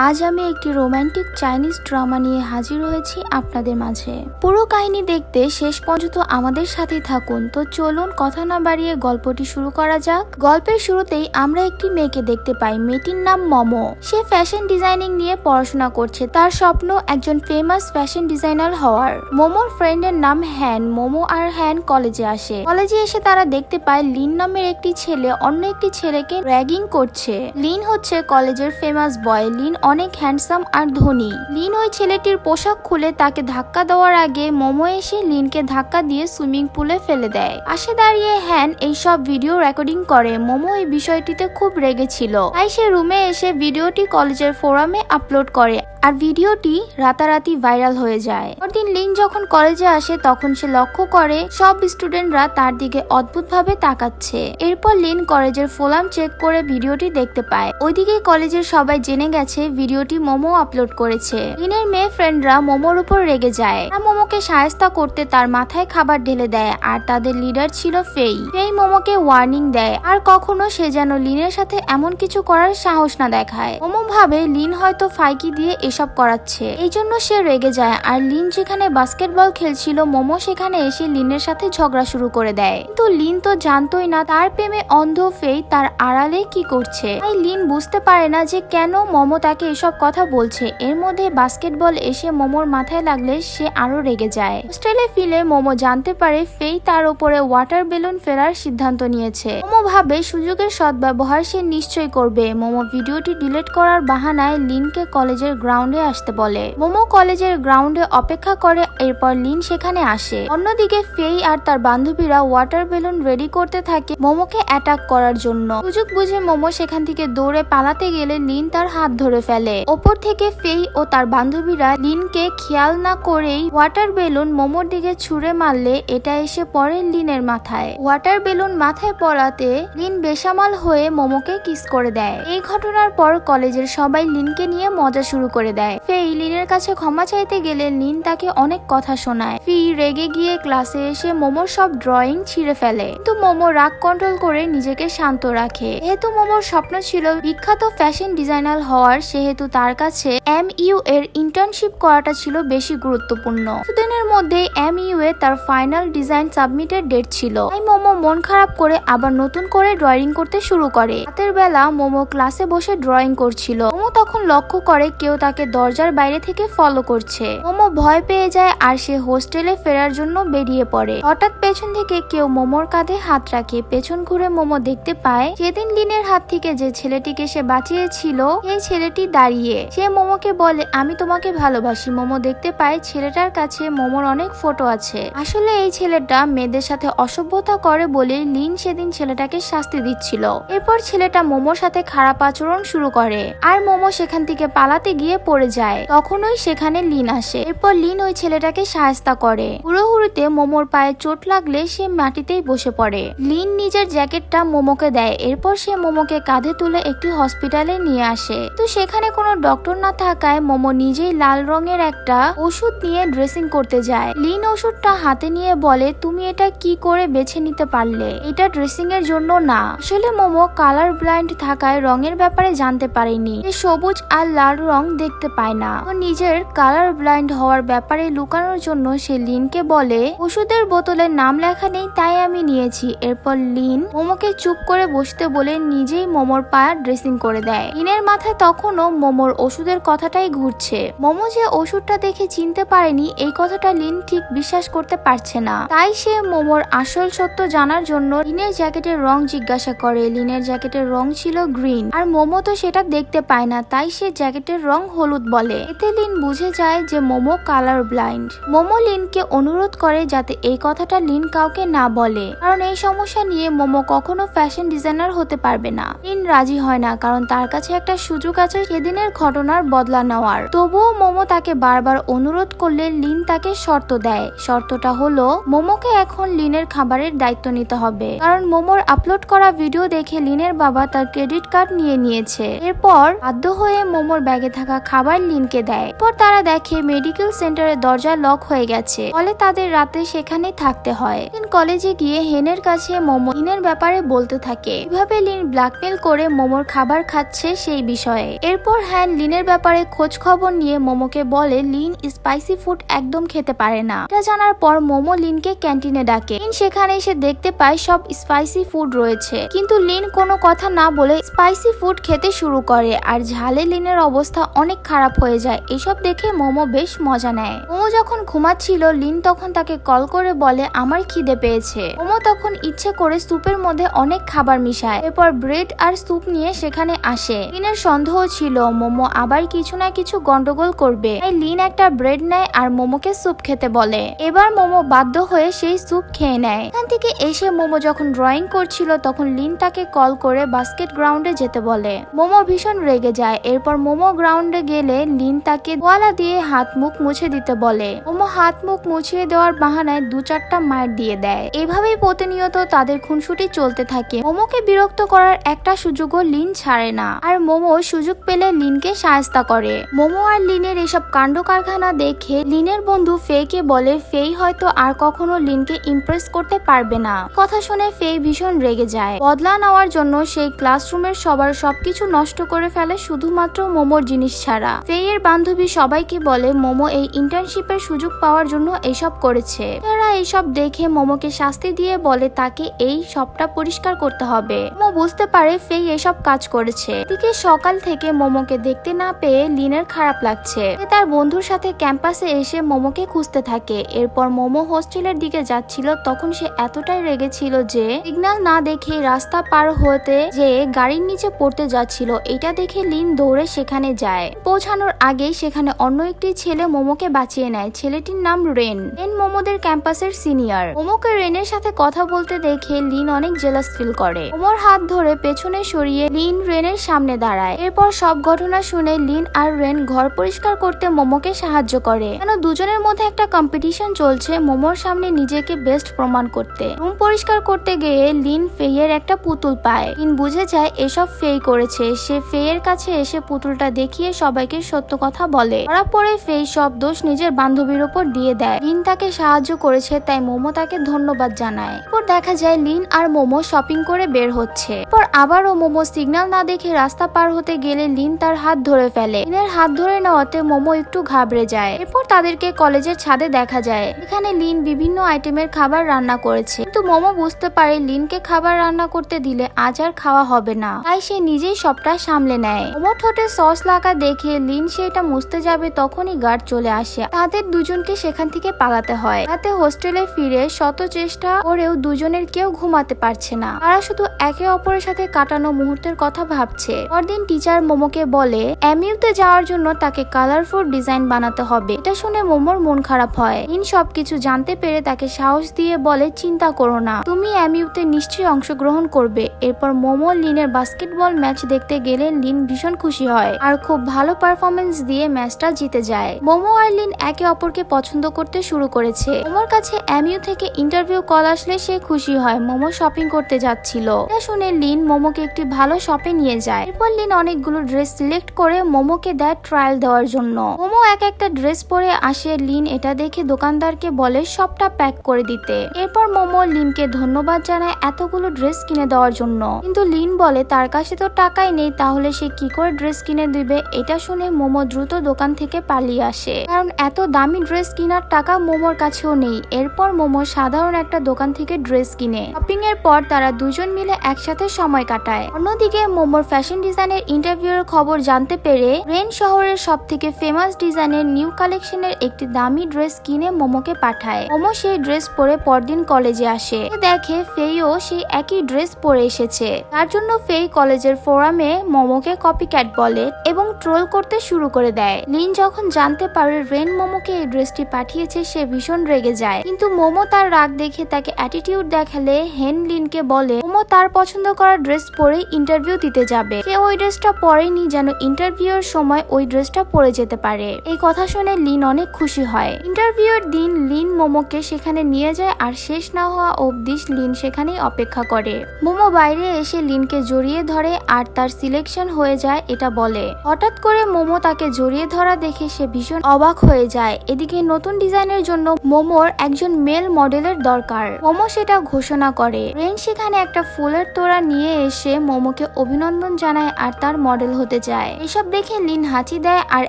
আজ আমি একটি রোমান্টিক চাইনিজ ড্রামা নিয়ে হাজির হয়েছি আপনাদের মাঝে। পুরো কাহিনী দেখতে শেষ পর্যন্ত আমাদের সাথেই থাকুন। তো চলুন কথা না বাড়িয়ে গল্পটি শুরু করা যাক। গল্পের শুরুতেই আমরা একটি মেয়েকে দেখতে পাই। মেয়েটির নাম মোমো। সে ফ্যাশন ডিজাইনিং নিয়ে পড়াশোনা করছে। তার স্বপ্ন একজন ফেমাস ফ্যাশন ডিজাইনার হওয়ার। মোমোর ফ্রেন্ডের নাম হ্যান। মোমো আর হ্যান কলেজে আসে। কলেজে এসে তারা দেখতে পায় লিন নামের একটি ছেলে অন্য একটি ছেলেকে র্যাগিং করছে। লিন হচ্ছে কলেজের ফেমাস বয়। লিন অনেক হ্যান্ডসাম আর ধনী। লিন ওই ছেলেটির পোশাক খুলে তাকে ধাক্কা দেওয়ার আগে মোমো এসে লিনকে ধাক্কা দিয়ে সুইমিং পুলে ফেলে দেয়। পাশে দাঁড়িয়ে হ্যান এইসব ভিডিও রেকর্ডিং করে। মোমো এই বিষয়টিতে খুব রেগেছিল, তাই সে রুমে এসে ভিডিওটি কলেজের ফোরামে আপলোড করে আর ভিডিওটি রাতারাতি ভাইরাল হয়ে যায়। পরদিন লিন যখন কলেজে আসে তখন সে লক্ষ্য করে সব স্টুডেন্টরা তার দিকে অদ্ভুতভাবে তাকাচ্ছে। এরপর লিন কলেজের ফোরাম চেক করে ভিডিওটি দেখতে পায়। ওইদিকে কলেজের সবাই জেনে গেছে ভিডিওটি মোমো আপলোড করেছে। লিনের মেয়ে ফ্রেন্ডরা মোমোর উপর রেগে যায়। তারা মোমোকে শায়েস্তা করতে তার মাথায় খাবার ঢেলে দেয় আর তাদের লিডার ছিল ফেই। ফেই মোমোকে ওয়ার্নিং দেয় আর কখনো সে যেন লিনের সাথে এমন কিছু করার সাহস না দেখায়। মোমো ভাবে লিন হয়তো ফাইকি দিয়ে সব করাচ্ছে, এই জন্য সে রেগে যায়। আর লিন যেখানে বাস্কেটবল খেলছিল মোমো সেখানে এসে লিনের সাথে ঝগড়া শুরু করে দেয়। কিন্তু লিন তো জানতোই না তার প্রেমে অন্ধ ফেই তার আড়ালে কি করছে। তাই লিন বুঝতে পারে না যে কেন মোমো তাকে এসব কথা বলছে। এর মধ্যে বাস্কেটবল এসে মোমোর মাথায় লাগলে সে আরো রেগে যায়। হোস্টেলে ফিরে মোমো জানতে পারে ফেই তার উপরে ওয়াটার বেলুন ফেলার সিদ্ধান্ত নিয়েছে। মোমো ভাবে সুযোগের সদ্ব্যবহার সে নিশ্চয়ই করবে। মোমো ভিডিওটি ডিলিট করার বাহানায় লিনকে কলেজের গ্রাউন্ডে আসতে বলে। মোমো কলেজের গ্রাউন্ডে অপেক্ষা করে। এরপর লিন সেখানে আসে। অন্যদিকে ফেই আর তার বান্ধবীরা ওয়াটার বেলুন রেডি করতে থাকে মোমোকে অ্যাটাক করার জন্য। সুযোগ বুঝে মোমো সেখান থেকে দৌড়ে পালাতে গেলে লিন তার হাত ধরে ফেলে। ওপর থেকে ফেই ও তার বান্ধবীরা লিনকে খেয়াল না করেই ওয়াটার বেলুন মোমোর দিকে ছুঁড়ে মারলে এটা এসে পড়ে লিনের মাথায়। ওয়াটার বেলুন মাথায় পড়াতে লিন বেসামাল হয়ে মোমোকে কিস করে দেয়। এই ঘটনার পর কলেজের সবাই লিনকে নিয়ে মজা শুরু করে দেয়। ফেই লিনের কাছে ক্ষমা চাইতে গেলে লিন তাকে অনেক কথা শোনায়। ফি রেগে গিয়ে ক্লাসে এসে মোমোর সব ড্রয়িং ছিঁড়ে ফেলে। কিন্তু মোমো রাগ কন্ট্রোল করে নিজেকে শান্ত রাখে। যেহেতু মোমোর স্বপ্ন ছিল বিখ্যাত ফ্যাশন ডিজাইনার হওয়ার, সেহেতু তার কাছে MU এর ইন্টার্নশিপ করাটা ছিল বেশি গুরুত্বপূর্ণ। কিছুদিনের মধ্যে MU এ তার ফাইনাল ডিজাইন সাবমিটের ডেট ছিল। তাই মোমো মন খারাপ করে আবার নতুন করে ড্রয়িং করতে শুরু করে। রাতের বেলা মোমো ক্লাসে বসে ড্রয়িং করছিল। মোমো তখন লক্ষ্য করে কেউ তাকে দরজার বাইরে থেকে ফলো করছে। মোমো ভয় পেয়ে যায় আর সে হোস্টেলে ফেরার জন্য বেরিয়ে পড়ে। হঠাৎ পেছন থেকে কেউ মোমোর কাঁধে হাত রাখে। পেছন ঘুরে মোমো দেখতে পায় সেদিন লিনের হাত থেকে যে ছেলেটিকে সে বাঁচিয়েছিল এই ছেলেটি দাঁড়িয়ে। সে মোমোকে বলে আমি তোমাকে ভালোবাসি। মোমো দেখতে পায় ছেলেটার কাছে মোমোর অনেক ফটো আছে। আসলে এই ছেলেটা মেয়েদের সাথে অসভ্যতা করে বলে লিন সেদিন ছেলেটাকে শাস্তি দিচ্ছিল। এরপর ছেলেটা মোমোর সাথে খারাপ আচরণ শুরু করে আর মোমো সেখান থেকে পালাতে গিয়ে পড়ে যায়। তখনই সেখানে লিন আসে। এরপর লিন ওই ছেলেটাকে সাহায্য করে। হুড়োহুড়িতে মোমোর পায়ে চোট লাগলে সে মাটিতেই বসে পড়ে। লিন নিজের জ্যাকেটটা মোমোকে দেয়। এরপর সে মোমোকে কাঁধে তুলে একটি হসপিটালে নিয়ে আসে। তো সেখানে কোনো ডক্টর না থাকায় মোমো নিজেই লাল রঙের একটা ওষুধ নিয়ে ড্রেসিং করতে যায়। লিন ওষুধটা হাতে নিয়ে বলে তুমি এটা কি করে বেছে নিতে পারলে? এটা ড্রেসিং এর জন্য না। আসলে মোমো কালার ব্লাইন্ড থাকায় রঙের ব্যাপারে জানতে পারেনি। সে সবুজ আর লাল রং দেখতে পায় না। নিজের কালার ব্লাইন্ড হওয়ার ব্যাপারে লুকানোর জন্য সে লিনকে বলে ওষুধের বোতলে নাম লেখা নেই তাই আমি নিয়েছি। এরপর লিন মোমোকে চুপ করে বসতে বলে নিজেই মোমোর পা ড্রেসিং করে দেয়। লিনের মাথায় তখনও মোমোর ওষুধের কথাটাই ঘুরছে। মোমো যে ওষুধটা দেখে চিনতে পারেনি এই কথাটা লিন ঠিক বিশ্বাস করতে পারছে না। তাই সে মোমোর আসল সত্য জানার জন্য লিনের জ্যাকেটের রং জিজ্ঞাসা করে। লিনের জ্যাকেটের রং ছিল গ্রিন আর মোমো তো সেটা দেখতে পায় না, তাই সে জ্যাকেটের রং হলুদ বলে। এতে লিন বুঝে যায় যে মোমো কালার ব্লাইন্ড। মোমো লিনকে অনুরোধ করে যাতে এই কথাটা লিন কাউকে না বলে, কারণ এই সমস্যা নিয়ে মোমো কখনো ফ্যাশন ডিজাইনার হতে পারবে না। লিন রাজি হয় না কারণ তার কাছে একটা সুযোগ আছে সেদিনের ঘটনার বদলা নেওয়ার। তবুও মোমো তাকে বারবার অনুরোধ করলে লিন তাকে শর্ত দেয়। শর্তটা হলো মোমোকে এখন লিনের খাবারের দায়িত্ব নিতে হবে, কারণ মোমোর আপলোড করা ভিডিও দেখে লিনের বাবা তার ক্রেডিট কার্ড নিয়ে নিয়েছে। এরপর বাধ্য হয়ে মোমোর ব্যাগে থাকা খাবার লিনকে দেয়। পর তারা দেখে মেডিকেল সেন্টারের দরজা লক হয়ে গেছে, ফলে তাদের রাতে সেখানে থাকতে হয়। লিন কলেজে গিয়ে হেনের কাছে মোমো লিনের ব্যাপারে বলতে থাকে, কিভাবে লিন ব্ল্যাকমেল করে মোমোর খাবার খাচ্ছে সেই বিষয়ে। এরপর হ্যান লিনের ব্যাপারে খোঁজ খবর নিয়ে মোমোকে বলে লিন স্পাইসি ফুড একদম খেতে পারে না। এটা জানার পর মোমো লিনকে ক্যান্টিনে ডাকে। লিন সেখানে এসে দেখতে পায় সব স্পাইসি ফুড রয়েছে, কিন্তু লিন কোনো কথা না বলে স্পাইসি ফুড খেতে শুরু করে, আর ঝালে লিনের অবস্থা অনেক খারাপ হয়ে যায়। এসব দেখে মোমো বেশ মজা নেয়। মোমো যখন ঘুমাচ্ছিল লিন তখন তাকে কল করে বলে আমার খিদে পেয়েছে। মোমো তখন ইচ্ছে করে স্যুপের মধ্যে অনেক খাবার মিশায়, এরপর ব্রেড আর স্যুপ নিয়ে সেখানে আসে। লিনের সন্দেহ ছিল মোমো আবার কিছু না কিছু গন্ডগোল করবে, তাই লিন একটা ব্রেড নেয় আর মোমোকে স্যুপ খেতে বলে। এবার মোমো বাধ্য হয়ে সেই স্যুপ খেয়ে নেয়। এখান থেকে এসে মোমো যখন ড্রয়িং করছিল তখন লিন তাকে কল করে বাস্কেট গ্রাউন্ডে যেতে বলে। মোমো ভীষণ রেগে যায়। এরপর মোমো গ্রাউন্ডে গেলে লিন তাকে তোয়ালা দিয়ে হাত মুখ মুছে দিতে বলে। মোমো হাত মুখ মুছিয়ে দেওয়ার বাহানায় 2-4টা মার দিয়ে দেয়। এভাবেই প্রতিনিয়ত তাদের খুনসুটি চলতে থাকে। মোমোকে বিরক্ত করার একটা সুযোগও লিন ছাড়ে না, আর মোমো সুযোগ পেলে লিনকে সাহায্য করে। মোমো আর লিনের এসব কাণ্ড কারখানা দেখে লিনের বন্ধু ফেইকে বলে ফেই হয়তো আর কখনো লিনকে ইমপ্রেস করতে পারবে না। কথা শুনে ফেই ভীষণ রেগে যায়। বদলা নেওয়ার জন্য সেই ক্লাসরুমের সবার সবকিছু নষ্ট করে ফেলে শুধুমাত্র মোমোর জিনিস ছাড়া। ফেইয়ের বান্ধবী সবাইকে বলে মোমো এই ইন্টার্নশিপের সুযোগ পাওয়ার জন্য এসব করেছে। তারা এইসব দেখে মোমোকে শাস্তি দিয়ে বলে তাকে এই সবটা পরিষ্কার করতে হবে। মোমো বুঝতে পারে ফেই এসব কাজ করেছে। এদিকে সকাল থেকে মোমোকে দেখতে না পেয়ে লিনের খারাপ লাগছে। তার বন্ধুর সাথে ক্যাম্পাসে এসে মোমোকে খুঁজতে থাকে। এরপর মোমো হোস্টেলের দিকে যাচ্ছিল, তখন সে এতটাই রেগেছিল যে সিগন্যাল না দেখে রাস্তা পার হতে যে গাড়ির নিচে পড়তে যাচ্ছিল। এটা দেখে লিন দৌড়ে সেখানে যায়। পৌঁছানোর আগেই সেখানে অন্য একটি ছেলে মোমোকে বাঁচিয়ে নেয়। ছেলেটির নাম রেন। রেন মোমোদের ক্যাম্পাসের সিনিয়র। মোমোকে রেনের সাথে কথা বলতে দেখে লিন অনেক জেলাস ফিল করে। মোমোর হাত ধরে পেছনে সরিয়ে লিন রেনের সামনে দাঁড়ায়। এরপর সব ঘটনা শুনে লিন আর রেন ঘর পরিষ্কার করতে মোমোকে সাহায্য করে। কেন দুজনের মধ্যে একটা কম্পিটিশন চলছে মোমোর সামনে নিজেকে বেস্ট প্রমাণ করতে। রুম পরিষ্কার করতে গিয়ে লিন ফেইয়ের একটা পুতুল পায়। লিন বুঝে যায় এসব ফেই করেছে। সে ফেইয়ের কাছে এসে পুতুলটা দেখিয়ে সবাইকে সত্য কথা বলে। ধরা পড়ে ফেই সব দোষ নিজের বান্ধবীর উপর দিয়ে দেয়। লিন তাকে সাহায্য করেছে তাই মোমো তাকে ধন্যবাদ জানায়। এরপর দেখা যায় লিন আর মোমো শপিং করে বের হচ্ছে। এরপর আবারও মোমো সিগন্যাল না দেখে রাস্তা পার হতে গেলে লিন তার হাত ধরে ফেলে। লিনের হাত ধরে নেওয়াতে মোমো একটু ঘাবড়ে যায়। এরপর তাদেরকে কলেজের ছাদে দেখা যায়। এখানে লিন বিভিন্ন আইটেমের খাবার রান্না করেছে, কিন্তু মোমো বুঝতে পারে লিনকে খাবার রান্না করতে দিলে আজ আর খাওয়া হবে না, তাই সে নিজেই সবটা সামলে নেয়। মোমো ঠোঁটে সস লাগা দেখে লিন সেটা মুছতে যাবে, তখনই গার্ড চলে আসে। তাদের দুজনকে সেখান থেকে পালাতে হয়। রাতে হোস্টেলে ফিরে শত চেষ্টা করেও দুজনের কেউ ঘুমাতে পারছে না। তারা শুধু একে অপরের সাথে কাটানো মুহূর্তের কথা ভাবছে। পরদিন টিচার মোমোকে বলে এমইউতে যাওয়ার জন্য তাকে কালারফুল ডিজাইন বানাতে হবে। এটা শুনে মোমোর মন খারাপ হয়। লিন সবকিছু জানতে পেরে তাকে সাহস দিয়ে বলে চিন্তা করো না, তুমি এমইউতে নিশ্চয়ই অংশগ্রহণ করবে। এরপর মোমো লিনের বাস্কেটবল ম্যাচ দেখতে গেলে লিন ভীষণ খুশি হয় আর খুব ভালো পারফরমেন্স দিয়ে ম্যাচটা জিতে যায়। মোমো আর লিন একে অপরকে পছন্দ করতে শুরু করেছে। মোমোর কাছে এমইউ থেকে ইন্টারভিউ কল আসলে সে খুশি হয়। মোমো শপিং করতে যাচ্ছিল। এটা শুনে লিন মোমোকে একটি ভালো শপে নিয়ে যায়। এরপর লিন অনেকগুলো ড্রেস সিলেক্ট করে মোমোকে দেয় ট্রায়াল দেওয়ার জন্য। মোমো এক একটা ড্রেস পরে আসে। লিন এটা দেখে দোকানদারকে বলে সবটা প্যাক করে দিতে। এরপর মোমো লিনকে ধন্যবাদ জানায় এতগুলো ড্রেস কিনে দেওয়ার জন্য, কিন্তু লিন বলে তার কাছে তো টাকাই নেই, তাহলে সে কি করে ড্রেস কিনে দিবে। এটা শুনে মোমো দ্রুত দোকান থেকে পালিয়ে আসে, কারণ এত দামি ড্রেস কেনার টাকা মোমোর কাছেও নেই। এরপর মোমো সাধারণ একটা দোকান থেকে ড্রেস কিনে। শপিং এর পর তারা দুজন মিলে একসাথে সময় কাটায়। অন্যদিকে মোমোর ফ্যাশন ডিজাইনের ইন্টারভিউর খবর জানতে পেরে রেন শহরের সব থেকে ফেমাস ডিজাইনের নিউ কালেকশনের একটি দামি ড্রেস কিনে মোমোকে পাঠায়। মোমো সেই ড্রেস পরে পরদিন কলেজে আসে। দেখে ফেইও সেই একই ড্রেস পরে এসেছে। তার জন্য ফেই কলেজের ফোরামে মোমোকে কপি ক্যাট বলে এবং ট্রোল করতে শুরু করে দেয়। লিন যখন জানতে পারে রেন মোমোকে এই ড্রেসটি পাঠিয়েছে সে ভীষণ রেগে যায়, কিন্তু মোমো তার রাগ দেখে তাকে অ্যাটিটিউড দেখালে হেন লিনকে বলে মোমো তার পছন্দ করা ড্রেস পরে ইন্টারভিউ দিতে যাবে। সে ওই ড্রেসটা পরেনি যেন ইন্টারভিউর সময় ওই ড্রেসটা পরে যেতে পারে। এই কথা শুনে লিন অনেক খুশি হয়। ইন্টারভিউর দিন লিন মোমোকে সেখানে নিয়ে যায় আর শেষ না হওয়া অবধি লিন সেখানেই অপেক্ষা করে। মোমো বাইরে এসে লিনকে জড়িয়ে ধরে আর তার সিলেকশন হয়ে যায় যায় এটা বলে। হঠাৎ করে মোমো তাকে জড়িয়ে ধরা দেখে সে ভীষণ অবাক হয়ে যায়। এদিকে নতুন ডিজাইনের জন্য মোমোর একজন মেল মডেলের দরকার। মোমো সেটা ঘোষণা করে। রেন সেখানে একটা ফুলের তোড়া নিয়ে এসে মোমোকে অভিনন্দন জানায় আর তার মডেল হতে চায়। এসব দেখে লিন হাঁচি দেয় আর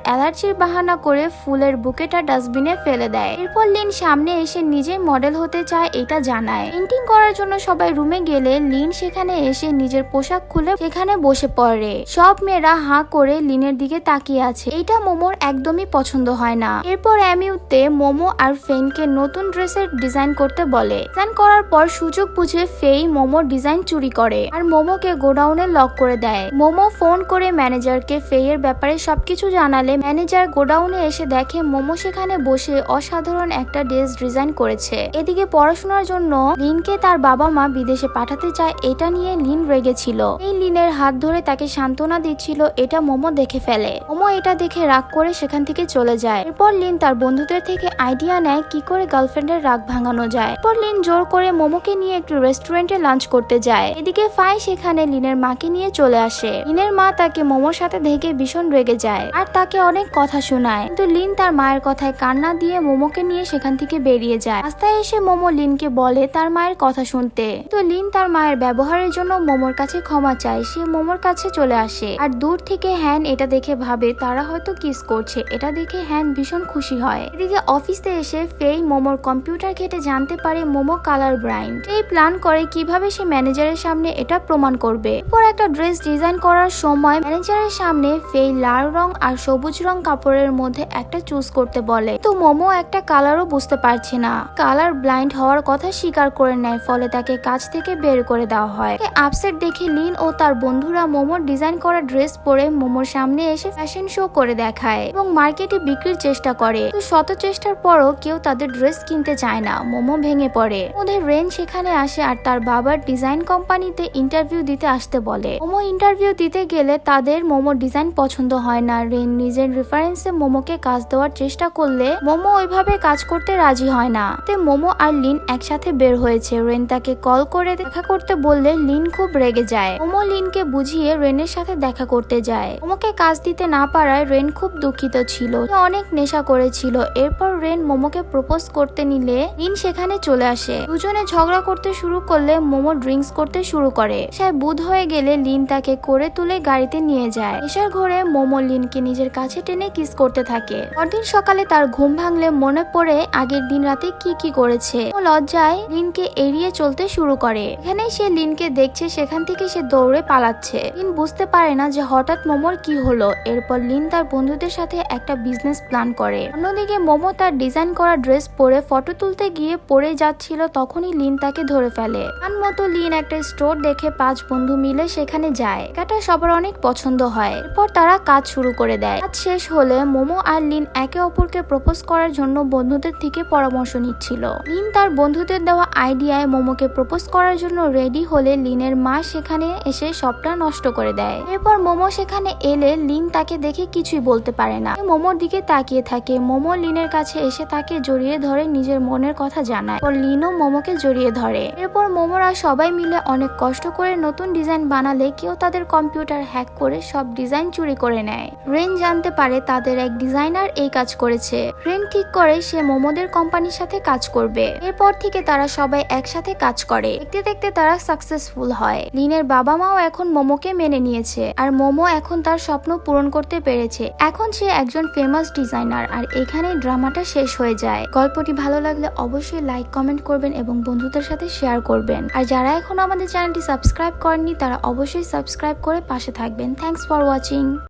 অ্যালার্জির বাহানা করে ফুলের বুকেটা ডাস্টবিনে ফেলে দেয়। এরপর লিন সামনে এসে নিজেই মডেল হতে চায় এটা জানায়। পেন্টিং করার জন্য সবাই রুমে গেলে লিন সেখানে এসে নিজের পোশাক খুলে সেখানে বসে পড়ে। সব মেয়েরা হাঁ করে লিনের দিকে তাকিয়ে আছে। এটা মোমোর একদমই পছন্দ হয় না। এরপর অ্যামিউতে মোমো আর ফেনকে নতুন ড্রেসের ডিজাইন করতে বলে। ডিজাইন করার পর সুযোগ বুঝে ফেই মোমোর ডিজাইন চুরি করে আর মোমোকে গোডাউনে লক করে দেয়। মোমো ফোন করে ম্যানেজারকে ফেয়ের ব্যাপারে সবকিছু জানালে ম্যানেজার গোডাউনে এসে দেখে মোমো সেখানে বসে অসাধারণ একটা ড্রেস ডিজাইন করেছে। এদিকে পড়াশোনার জন্য লিনকে তার বাবা মা বিদেশে পাঠাতে চায় এটা নিয়ে লিন রেগেছিল। এই লিনের হাত ধরে তাকে সান্ত্বনা দিচ্ছিল এটা মোমো দেখে ফেলে। মোমো এটা দেখে রাগ করে সেখান থেকে চলে যায়। এরপর লিন তার বন্ধুদের থেকে আইডিয়া নেয় কি করে গার্লফ্রেন্ডের রাগ ভাঙানো যায়। এরপর লিন জোর করে মোমোকে নিয়ে একটু রেস্টুরেন্টে লাঞ্চ করতে যায়। এদিকে ফাই সেখানে লিনের মাকে নিয়ে চলে আসে। লিনের মা তাকে মোমোর সাথে দেখে ভীষণ রেগে যায় আর তাকে অনেক কথা শোনায়, কিন্তু লিন তার মায়ের কথায় কান্না দিয়ে মোমোকে নিয়ে সেখান থেকে বেরিয়ে যায়। রাস্তায় এসে মোমো লিনকে বলে তার মায়ের কথা শুনতে, কিন্তু লিন তার মায়ের ব্যবহারের জন্য মোমোর কাছে ক্ষমা চায়। সে মোমোর কাছে চলে আসে আর দূর থেকে হ্যান এটা দেখে ভাবে তারা হয়তো কিস করছে। এটা দেখে হ্যান ভীষণ খুশি হয়। এদিকে অফিসে এসে ফেই মোমোর কম্পিউটার ঘেটে জানতে পারে মোমো কালার ব্লাইন্ড। এই প্ল্যান করে কিভাবে সে ম্যানেজারের সামনে এটা প্রমাণ করবে। এরপর একটা ড্রেস ডিজাইন করার সময় ম্যানেজারের সামনে ফেই লাল রং আর সবুজ রং কাপড়ের মধ্যে একটা চুজ করতে বলে, তো মোমো একটা কালারও বুঝতে পারছে না। কালার ব্লাইন্ড হওয়ার কথা স্বীকার করে নেয়, ফলে তাকে কাজ থেকে বের করে দেওয়া হয়। আপসেট দেখে লিন ও তার বন্ধুরা মোমোর ডিজাইন করা ড্রেস পরে মোমোর সামনে এসে ফ্যাশন শো করে দেখায় এবং মার্কেটে বিক্রির চেষ্টা করে। তো শত চেষ্টার পরও কেউ তাদের ড্রেস কিনতে চায় না। মোমো ভেঙে পড়ে। ওদের রেন সেখানে আসে আর তার বাবার ডিজাইন কোম্পানিতে ইন্টারভিউ দিতে আসতে বলে। মোমো ইন্টারভিউ দিতে গেলে তাদের মোমোর ডিজাইন পছন্দ হয় না। রেন নিজের রেফারেন্সে মোমোকে কাজ দেওয়ার চেষ্টা করলে মোমো ওইভাবে কাজ করতে রাজি হয় না। তে মোমো আর লিন একসাথে বের হয়েছে। রেন তাকে কল করে দেখা করতে বললে লিন খুব রেগে যায়। মোমো লিনকে বুঝিয়ে রেনের সাথে দেখা করতে যায়। মোমোকে কাজ দিতে না পারায় রেন খুব দুঃখিত ছিল। অনেক নেশা করেছিল। এরপর রেন মোমোকে প্রপোজ করতে নিলে লিন সেখানে চলে আসে। দুজনে ঝগড়া করতে শুরু করলে মোমো ড্রিঙ্কস করতে শুরু করে। সে বুধ হয়ে গেলে লিন তাকে করে তুলে গাড়িতে নিয়ে যায়। নেশার ঘরে মোমো লিনকে নিজের কাছে টেনে কিস করতে থাকে। পরদিন সকালে তার ঘুম ভাঙলে মনে পড়ে আগের দিন রাতে কি কি করেছে। ও লজ্জায় লিনকে এড়িয়ে চলতে শুরু করে। এখানে সে লিনকে দেখছে, সেখান থেকে সে দৌড়ে পালাচ্ছে। লিন বুঝতে পারে না যে হঠাৎ মোমোর কি হলো। এরপর লিন তার বন্ধুদের সাথে একটা বিজনেস প্ল্যান করে। অন্যদিকে মোমো তার ডিজাইন করা ড্রেস পরে ফটো তুলতে গিয়ে পড়ে যাচ্ছিল, তখনই লিন তাকে ধরে ফেলে। মতো লিন একটা স্টোর দেখে 5 বন্ধু মিলে সেখানে যায়। এটা সবার অনেক পছন্দ হয়। এরপর তারা কাজ শুরু করে দেয়। কাজ শেষ হলে মোমো আর লিন একে অপরকে প্রপোজ করার জন্য বন্ধুদের থেকে পরামর্শ নিচ্ছিল। লিন তার বন্ধুদের দেওয়া আইডিয়ায় মোমোকে প্রপোজ করার জন্য রেডি হলে লিনের মা সেখানে এসে সবটা নষ্ট করে দেয়। এরপর মোমো সেখানে এলে লিন তাকে দেখে কিছুই বলতে পারে না। মোমোর দিকে তাকিয়ে থাকে। মোমো লিনের কাছে এসে তাকে জড়িয়ে ধরে নিজের মনের কথা জানায়। পর লিনও মোমোকে জড়িয়ে ধরে। এরপর মোমোরা সবাই মিলে অনেক কষ্ট করে নতুন ডিজাইন বানালে কেউ তাদের কম্পিউটার হ্যাক করে সব ডিজাইন চুরি করে নেয়। রেন জানতে পারে তাদের এক ডিজাইনার এই কাজ করেছে। রেন ঠিক করে সে মোমোদের কোম্পানির সাথে কাজ করবে। এরপর থেকে তারা সবাই একসাথে কাজ করে। দেখতে দেখতে তারা সাকসেসফুল হয়। লিনের বাবা মাও এখন মোমোকে মেনে নিয়েছে আর মোমো এখন তার স্বপ্ন পূরণ করতে পেরেছে। এখন সে একজন ফেমাস ডিজাইনার। আর এখানে ড্রামাটা শেষ হয়ে যায়। গল্পটি ভালো লাগলে অবশ্যই লাইক কমেন্ট করবেন এবং বন্ধুদের সাথে শেয়ার করবেন। আর যারা এখন আমাদের চ্যানেলটি সাবস্ক্রাইব করেননি তারা অবশ্যই সাবস্ক্রাইব করে পাশে থাকবেন। Thanks for watching.